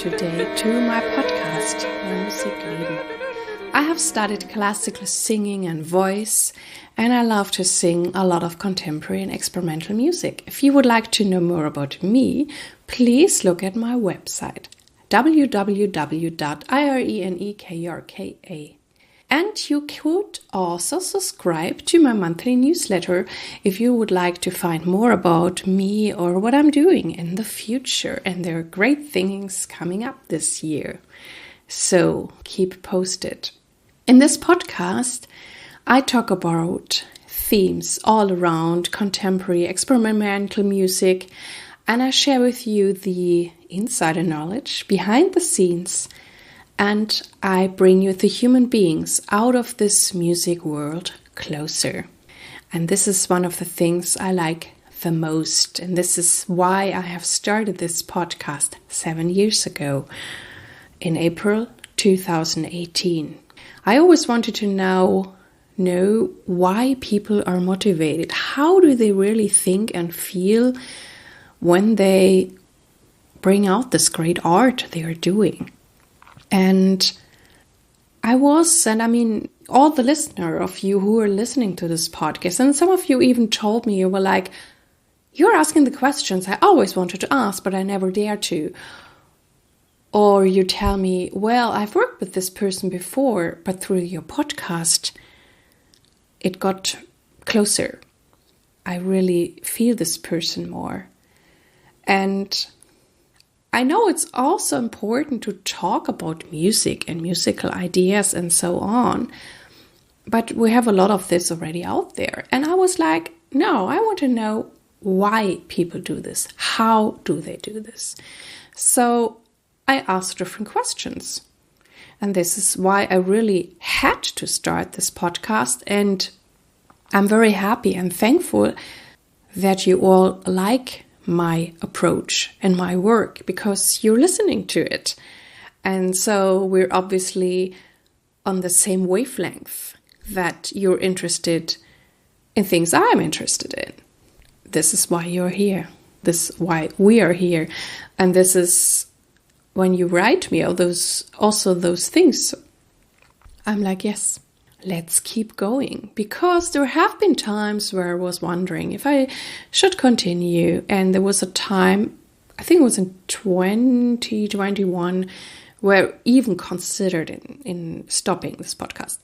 today to my podcast, neue musik, leben. I have studied classical singing and voice, and I love to sing a lot of contemporary and experimental music. If you would like to know more about me, please look at my website, www.irenekrka. And you could also subscribe to my monthly newsletter if you would like to find more about me or what I'm doing in the future. And there are great things coming up this year. So keep posted. In this podcast, I talk about themes all around contemporary experimental music, and I share with you the insider knowledge behind the scenes, and I bring you the human beings out of this music world closer. And this is one of the things I like the most, and this is why I have started this podcast 7 years ago in April 2018. I always wanted to know why people are motivated. How do they really think and feel when they bring out this great art they are doing? And all the listener of you who are listening to this podcast, and some of you even told me, you were like, you're asking the questions I always wanted to ask, but I never dared to. Or you tell me, well, I've worked with this person before, but through your podcast, it got closer. I really feel this person more. And I know it's also important to talk about music and musical ideas and so on, but we have a lot of this already out there. And I was like, no, I want to know why people do this. How do they do this? So I asked different questions. And this is why I really had to start this podcast. And I'm very happy and thankful that you all like my approach and my work because you're listening to it. And so we're obviously on the same wavelength, that you're interested in things I'm interested in. This is why you're here. This is why we are here. And this is when you write me all those things, I'm like, yes, let's keep going. Because there have been times where I was wondering if I should continue. And there was a time, I think it was in 2021, where I even considered in stopping this podcast.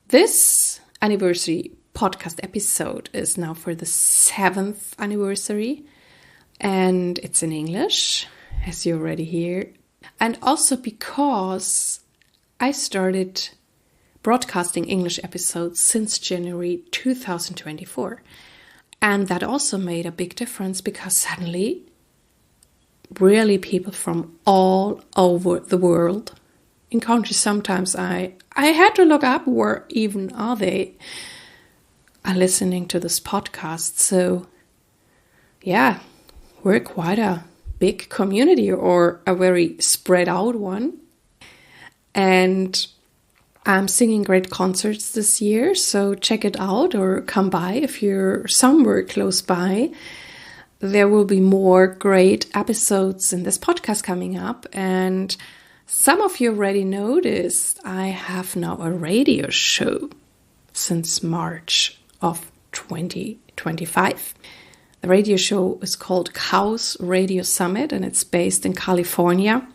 This anniversary podcast episode is now for the 7th anniversary. And it's in English, as you already hear. And also because I started broadcasting English episodes since January 2024. And that also made a big difference because suddenly, really people from all over the world, in countries sometimes I had to look up where even are listening to this podcast. So yeah, we're quite a big community, or a very spread out one. And I'm singing great concerts this year, so check it out or come by if you're somewhere close by. There will be more great episodes in this podcast coming up, and some of you already noticed I have now a radio show since March of 2025. The radio show is called Chaos Radio Summit, and it's based in California.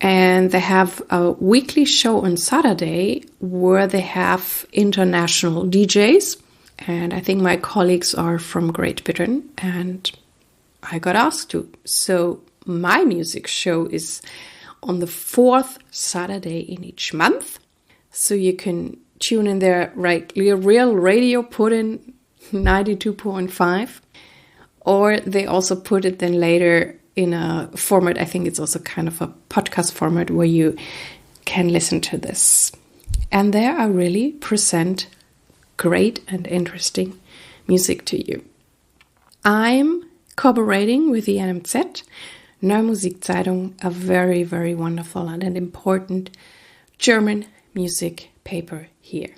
And they have a weekly show on Saturday where they have international DJs. And I think my colleagues are from Great Britain, and I got asked to. So my music show is on the 4th Saturday in each month. So you can tune in there, right? Real radio put in 92.5. Or they also put it then later in a format, I think it's also kind of a podcast format where you can listen to this. And there I really present great and interesting music to you. I'm cooperating with the NMZ, Neue Musikzeitung, a very, very wonderful and an important German music paper here.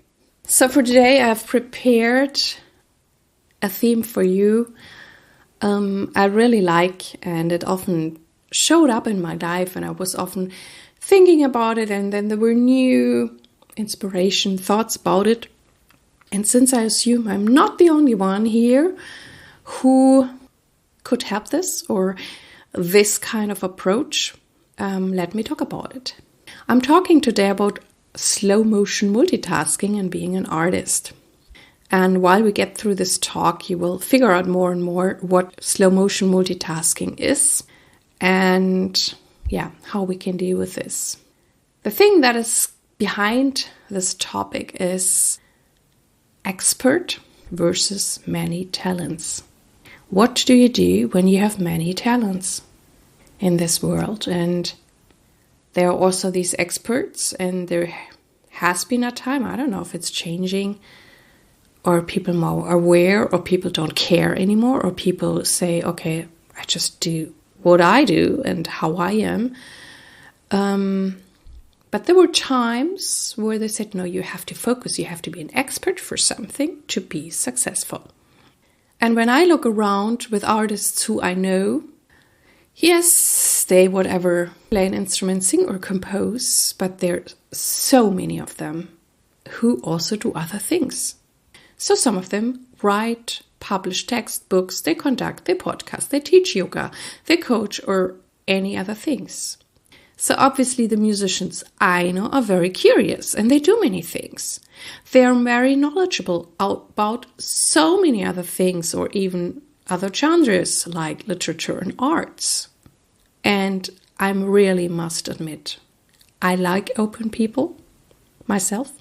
So for today I've prepared a theme for you I really like, and it often showed up in my life, and I was often thinking about it, and then there were new inspiration, thoughts about it. And since I assume I'm not the only one here who could have this or this kind of approach, let me talk about it. I'm talking today about slow motion multitasking and being an artist. And while we get through this talk, you will figure out more and more what slow motion multitasking is and how we can deal with this. The thing that is behind this topic is expert versus many talents. What do you do when you have many talents in this world? And there are also these experts, and there has been a time, I don't know if it's changing, or people more aware, or people don't care anymore, or people say, okay, I just do what I do and how I am. But there were times where they said, no, you have to focus, you have to be an expert for something to be successful. And when I look around with artists who I know, yes, they whatever play an instrument, sing or compose, but there are so many of them who also do other things. So some of them write, publish textbooks, they conduct, they podcast, they teach yoga, they coach or any other things. So obviously the musicians I know are very curious and they do many things. They are very knowledgeable about so many other things or even other genres like literature and arts. And I really must admit, I like open people myself.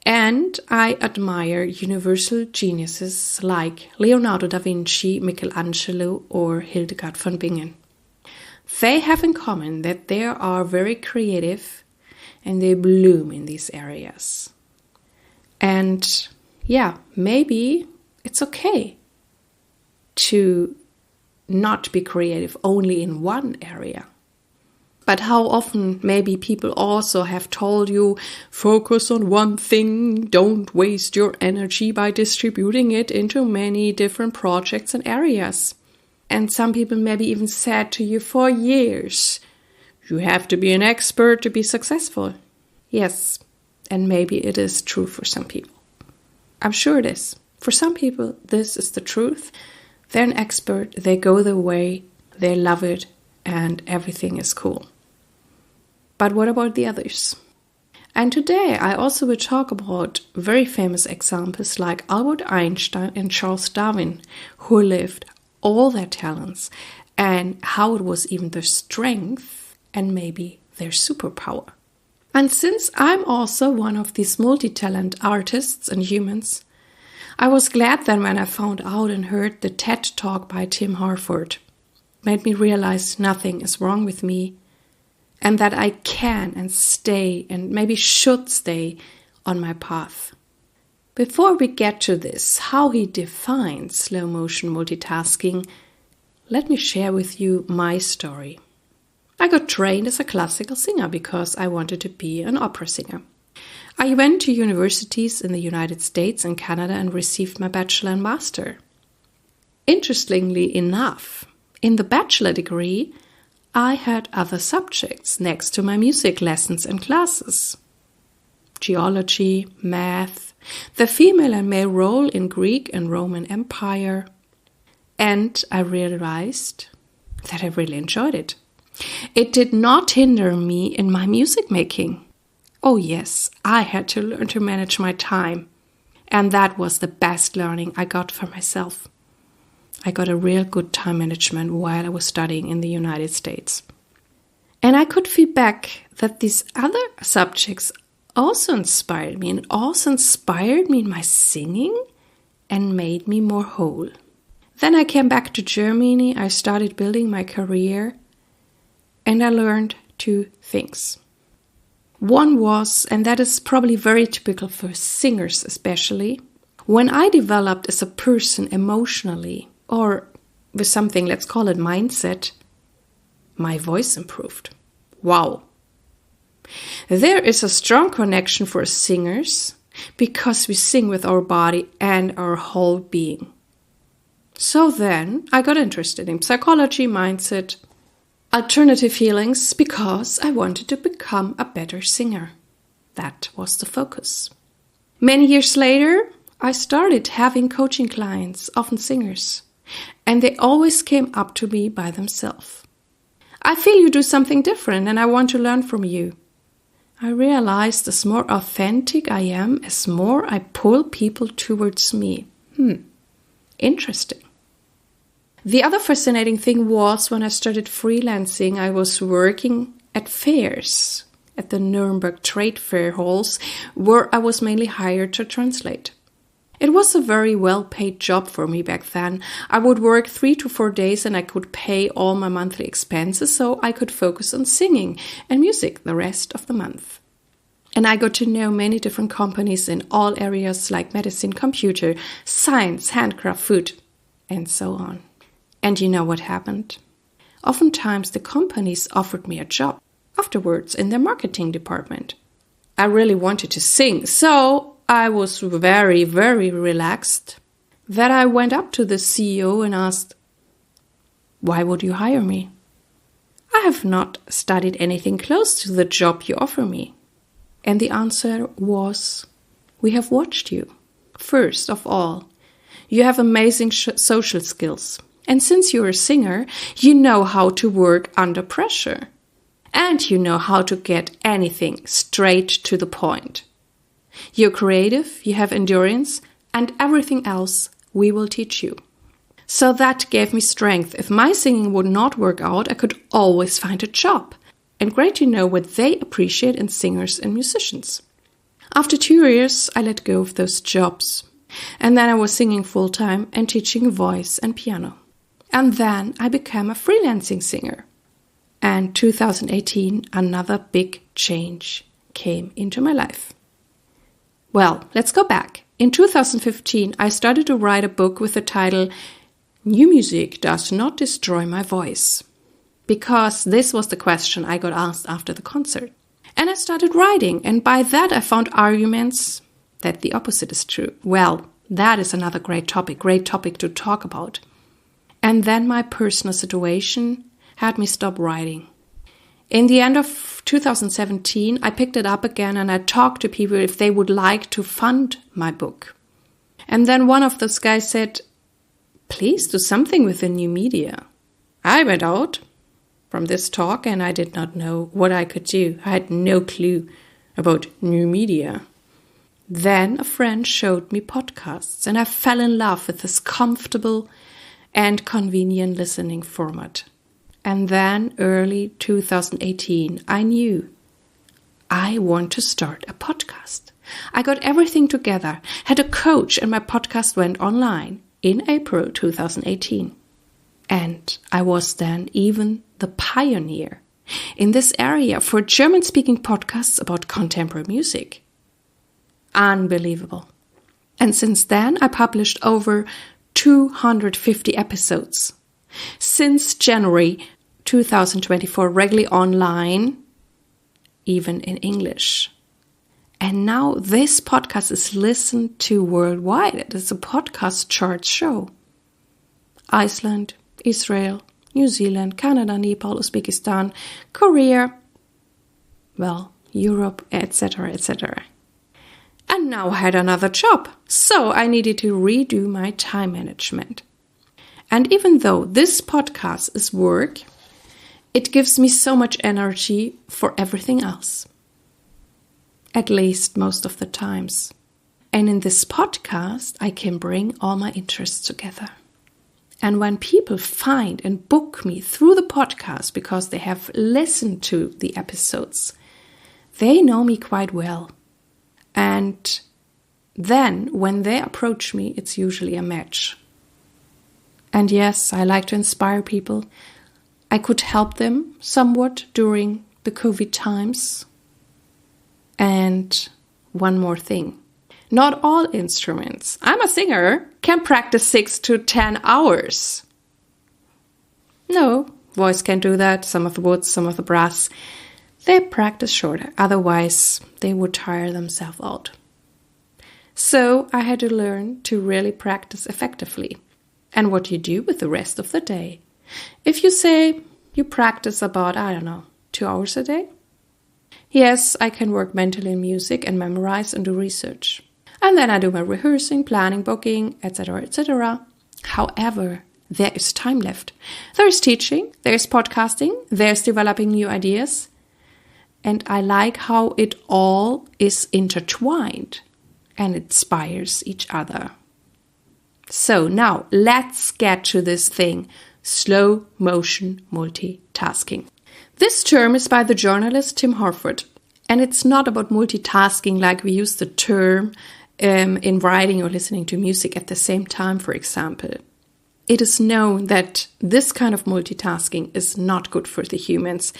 And I admire universal geniuses like Leonardo da Vinci, Michelangelo or Hildegard von Bingen. They have in common that they are very creative and they bloom in these areas. And maybe it's okay to not be creative only in one area. But how often maybe people also have told you, focus on one thing, don't waste your energy by distributing it into many different projects and areas. And some people maybe even said to you for years, you have to be an expert to be successful. Yes, and maybe it is true for some people. I'm sure it is. For some people, this is the truth. They're an expert, they go their way, they love it, and everything is cool. But what about the others? And today I also will talk about very famous examples like Albert Einstein and Charles Darwin, who lived all their talents and how it was even their strength and maybe their superpower. And since I'm also one of these multi-talent artists and humans, I was glad that when I found out and heard the TED Talk by Tim Harford, made me realize nothing is wrong with me and that I can and stay and maybe should stay on my path. Before we get to this, how he defines slow motion multitasking, let me share with you my story. I got trained as a classical singer because I wanted to be an opera singer. I went to universities in the United States and Canada and received my bachelor and master. Interestingly enough, in the bachelor degree, I had other subjects next to my music lessons and classes. Geology, math, the female and male role in Greek and Roman Empire. And I realized that I really enjoyed it. It did not hinder me in my music making. Oh yes, I had to learn to manage my time. And that was the best learning I got for myself. I got a real good time management while I was studying in the United States. And I could feel back that these other subjects also inspired me, and also inspired me in my singing and made me more whole. Then I came back to Germany, I started building my career, and I learned two things. One was, and that is probably very typical for singers especially, when I developed as a person emotionally, or with something, let's call it mindset, my voice improved. Wow! There is a strong connection for singers because we sing with our body and our whole being. So then I got interested in psychology, mindset, Alternative healings because I wanted to become a better singer. That was the focus. Many years later, I started having coaching clients, often singers, and they always came up to me by themselves. I feel you do something different and I want to learn from you. I realized as more authentic I am, as more I pull people towards me. Interesting. The other fascinating thing was when I started freelancing, I was working at fairs, at the Nuremberg trade fair halls, where I was mainly hired to translate. It was a very well-paid job for me back then. I would work 3 to 4 days and I could pay all my monthly expenses so I could focus on singing and music the rest of the month. And I got to know many different companies in all areas like medicine, computer, science, handcraft, food, and so on. And you know what happened? Oftentimes the companies offered me a job afterwards in their marketing department. I really wanted to sing, so I was very, very relaxed that I went up to the CEO and asked, "Why would you hire me? I have not studied anything close to the job you offer me." And the answer was, "We have watched you. First of all, you have amazing social skills. And since you're a singer, you know how to work under pressure. And you know how to get anything straight to the point. You're creative, you have endurance, and everything else we will teach you." So that gave me strength. If my singing would not work out, I could always find a job. And great to know what they appreciate in singers and musicians. After 2 years, I let go of those jobs. And then I was singing full-time and teaching voice and piano. And then I became a freelancing singer. And 2018, another big change came into my life. Well, let's go back. In 2015, I started to write a book with the title, "New Music Does Not Destroy My Voice." Because this was the question I got asked after the concert. And I started writing, and by that I found arguments that the opposite is true. Well, that is another great topic to talk about. And then my personal situation had me stop writing. In the end of 2017, I picked it up again and I talked to people if they would like to fund my book. And then one of those guys said, "Please do something with the new media." I went out from this talk and I did not know what I could do. I had no clue about new media. Then a friend showed me podcasts and I fell in love with this comfortable and convenient listening format. And then early 2018, I knew I want to start a podcast. I got everything together, had a coach, and my podcast went online in April 2018. And I was then even the pioneer in this area for German-speaking podcasts about contemporary music. Unbelievable. And since then, I published over 250 episodes. Since January 2024, regularly online, even in English. And now this podcast is listened to worldwide. It is a podcast chart show. Iceland, Israel, New Zealand, Canada, Nepal, Uzbekistan, Korea, well, Europe, etc., etc. And now I had another job, so I needed to redo my time management. And even though this podcast is work, it gives me so much energy for everything else. At least most of the times. And in this podcast, I can bring all my interests together. And when people find and book me through the podcast because they have listened to the episodes, they know me quite well. And then when they approach me, it's usually a match. And yes, I like to inspire people. I could help them somewhat during the COVID times. And one more thing. Not all instruments, I'm a singer, can practice 6 to 10 hours. No, voice can do that. Some of the woods, some of the brass, they practice shorter. Otherwise, they would tire themselves out. So I had to learn to really practice effectively. And what you do with the rest of the day. If you say, You practice about, 2 hours a day? Yes, I can work mentally in music and memorize and do research. And then I do my rehearsing, planning, booking, etc., etc. However, there is time left. There is teaching, there is podcasting, there's developing new ideas. And I like how it all is intertwined and inspires each other. So now let's get to this thing, slow motion multitasking. This term is by the journalist Tim Harford, and it's not about multitasking like we use the term in writing or listening to music at the same time, for example. It is known that this kind of multitasking is not good for the humans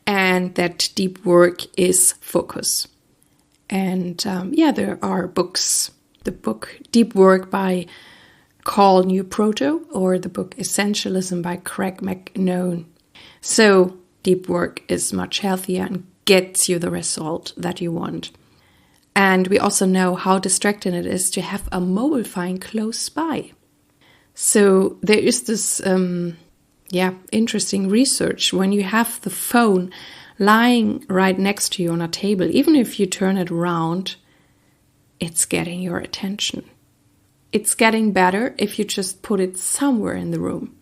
and that deep work is focus. And there are books. The book Deep Work by Carl Newproto or the book Essentialism by Craig McNone. So deep work is much healthier and gets you the result that you want. And we also know how distracting it is to have a mobile phone close by. So there is this interesting research. When you have the phone lying right next to you on a table, even if you turn it around, it's getting your attention. It's getting better if you just put it somewhere in the room.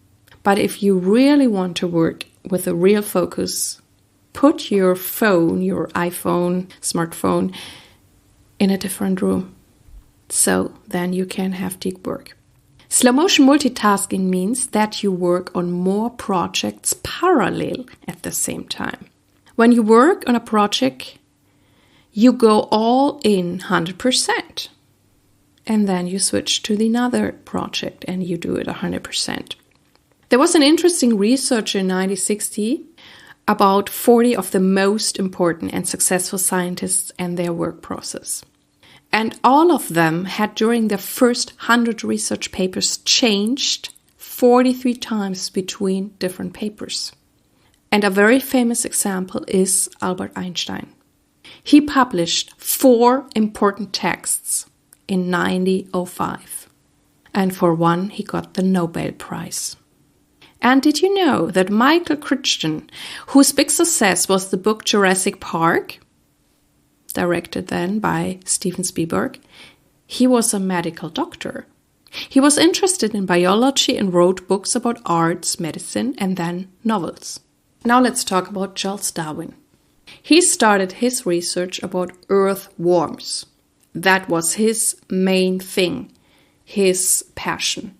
But if you really want to work with a real focus, put your phone, your iPhone, smartphone, in a different room. So then you can have deep work. Slow motion multitasking means that you work on more projects parallel at the same time. When you work on a project, you go all in 100%. And then you switch to another project and you do it 100%. There was an interesting research in 1960 about 40 of the most important and successful scientists and their work process. And all of them had during their first 100 research papers changed 43 times between different papers. And a very famous example is Albert Einstein. He published 4 important texts in 1905. And for one, he got the Nobel Prize. And did you know that Michael Crichton, whose big success was the book Jurassic Park, directed then by Steven Spielberg, he was a medical doctor. He was interested in biology and wrote books about arts, medicine, and then novels. Now let's talk about Charles Darwin. He started his research about earthworms. That was his main thing, his passion.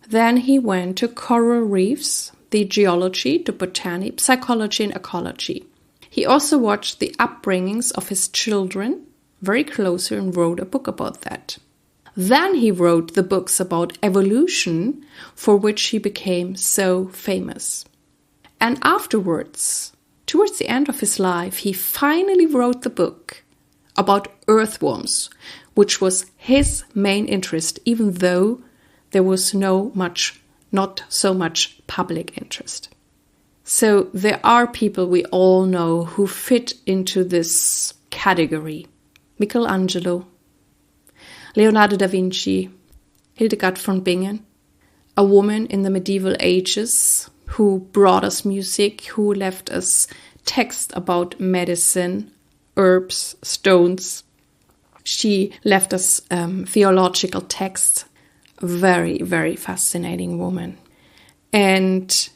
Then he went to coral reefs, the geology, the botany, psychology, and ecology. He also watched the upbringings of his children very closely and wrote a book about that. Then he wrote the books about evolution, for which he became so famous. And afterwards, towards the end of his life, he finally wrote the book about earthworms, which was his main interest, even though there was not so much public interest. So there are people we all know who fit into this category. Michelangelo, Leonardo da Vinci, Hildegard von Bingen, a woman in the medieval ages who brought us music, who left us text about medicine, herbs, stones. She left us theological texts. Very, very fascinating woman. And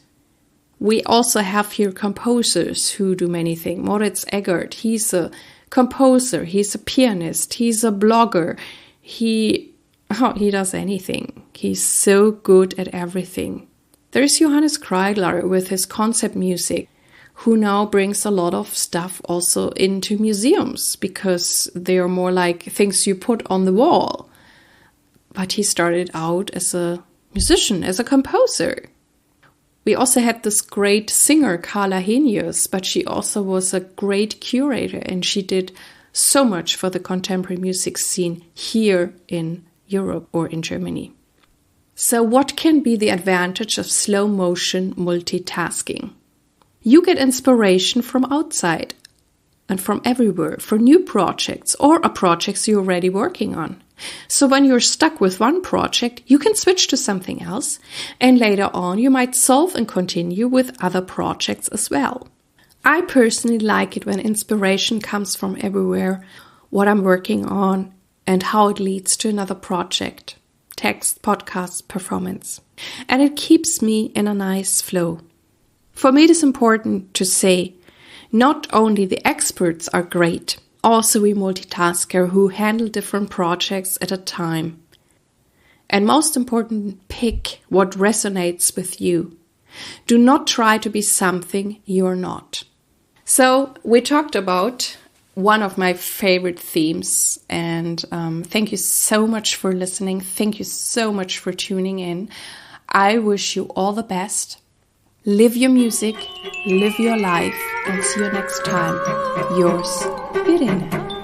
we also have here composers who do many things. Moritz Eggert, he's a composer, he's a pianist, he's a blogger. He does anything. He's so good at everything. There's Johannes Kreigler with his concept music, who now brings a lot of stuff also into museums because they are more like things you put on the wall. But he started out as a musician, as a composer. We also had this great singer, Carla Henius, but she also was a great curator and she did so much for the contemporary music scene here in Europe or in Germany. So what can be the advantage of slow motion multitasking? You get inspiration from outside and from everywhere for new projects or projects you're already working on. So when you're stuck with one project, you can switch to something else, and later on you might solve and continue with other projects as well. I personally like it when inspiration comes from everywhere, what I'm working on, and how it leads to another project, text, podcast, performance. And it keeps me in a nice flow. For me, it is important to say, not only the experts are great, also we multitasker who handle different projects at a time. And most important, pick what resonates with you. Do not try to be something you're not. So we talked about one of my favorite themes, and thank you so much for listening. Thank you so much for tuning in. I wish you all the best. Live your music, live your life, and see you next time. Yours, Irene.